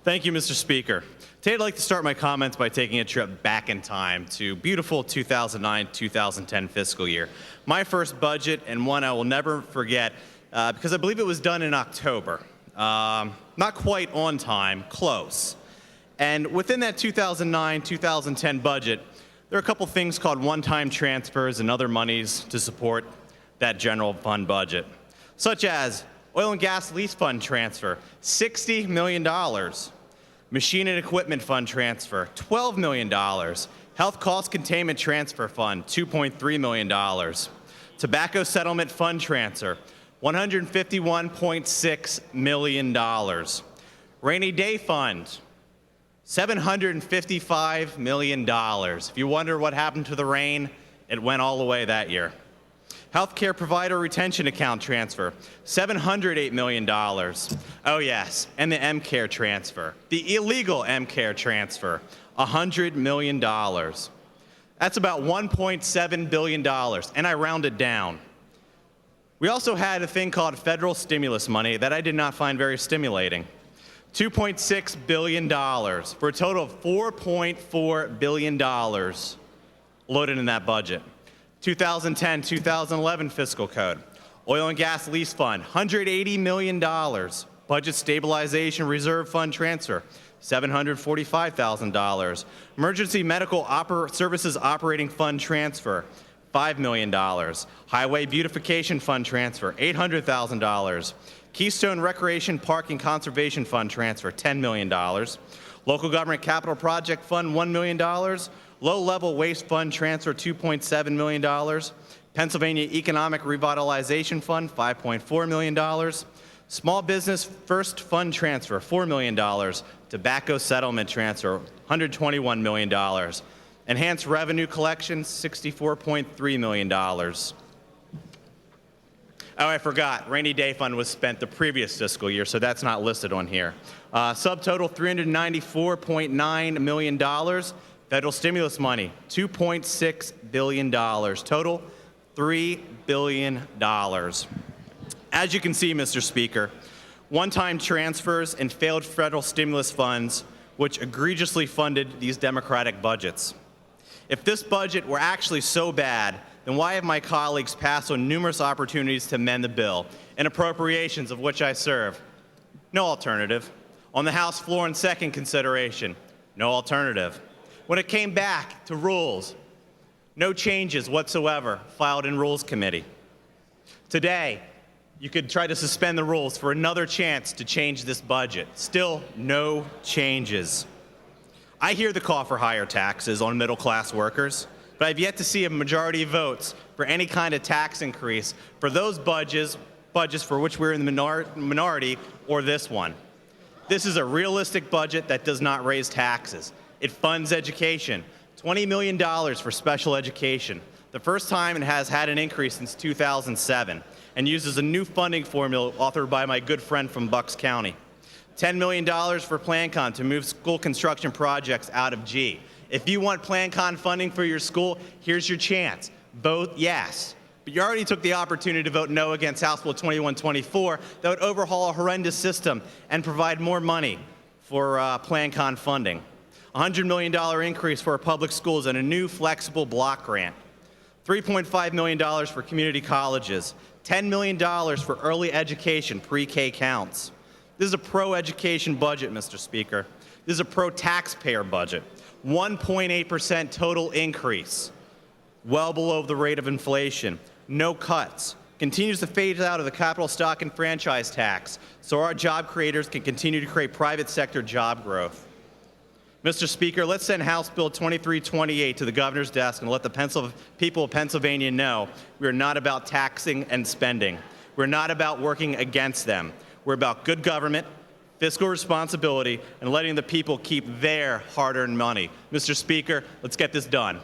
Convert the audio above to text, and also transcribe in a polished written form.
Thank you, Mr. Speaker. Today I'd like to start my comments by taking a trip back in time to beautiful 2009-2010 fiscal year. My first budget, and one I will never forget, because I believe it was done in October. Not quite on time, close. And within that 2009-2010 budget, there are a couple things called one-time transfers and other monies to support that general fund budget, such as oil and gas lease fund transfer, $60 million. Machine and equipment fund transfer, $12 million. Health cost containment transfer fund, $2.3 million. Tobacco settlement fund transfer, $151.6 million. Rainy day fund, $755 million. If you wonder what happened to the rain, it went all the way that year. Healthcare provider retention account transfer, $708 million. Oh yes, and the M-Care transfer, the illegal M-Care transfer, $100 million. That's about $1.7 billion, and I rounded down. We also had a thing called federal stimulus money that I did not find very stimulating. $2.6 billion for a total of $4.4 billion loaded in that budget. 2010-2011 fiscal code. Oil and gas lease fund, $180 million. Budget stabilization reserve fund transfer, $745,000. Emergency medical services operating fund transfer, $5 million. Highway beautification fund transfer, $800,000. Keystone Recreation Park and Conservation Fund transfer, $10 million. Local Government Capital Project Fund, $1 million. Low-level waste fund transfer, $2.7 million. Pennsylvania Economic Revitalization Fund, $5.4 million. Small Business First Fund transfer, $4 million. Tobacco settlement transfer, $121 million. Enhanced revenue collection, $64.3 million. Oh, I forgot. Rainy day fund was spent the previous fiscal year, so that's not listed on here. Subtotal, $394.9 million. Federal stimulus money, $2.6 billion. Total, $3 billion. As you can see, Mr. Speaker, one-time transfers and failed federal stimulus funds, which egregiously funded these Democratic budgets. If this budget were actually so bad, then why have my colleagues passed on numerous opportunities to amend the bill and appropriations of which I serve? No alternative. On the House floor in second consideration, no alternative. When it came back to rules, no changes whatsoever filed in Rules Committee. Today, you could try to suspend the rules for another chance to change this budget. Still, no changes. I hear the call for higher taxes on middle-class workers, but I've yet to see a majority of votes for any kind of tax increase for those budgets for which we're in the minority or this one. This is a realistic budget that does not raise taxes. It funds education, $20 million for special education, the first time it has had an increase since 2007, and uses a new funding formula authored by my good friend from Bucks County. $10 million for PlanCon to move school construction projects out of G. If you want PlanCon funding for your school, here's your chance. Vote yes. But you already took the opportunity to vote no against House Bill 2124 that would overhaul a horrendous system and provide more money for PlanCon funding. $100 million increase for our public schools and a new flexible block grant. $3.5 million for community colleges. $10 million for early education, pre-K counts. This is a pro-education budget, Mr. Speaker. This is a pro-taxpayer budget. 1.8% total increase, well below the rate of inflation. No cuts. Continues to phase out of the capital stock and franchise tax so our job creators can continue to create private sector job growth. Mr. Speaker, let's send House Bill 2328 to the governor's desk and let the people of Pennsylvania know we are not about taxing and spending. We're not about working against them. We're about good government, fiscal responsibility, and letting the people keep their hard-earned money. Mr. Speaker, let's get this done.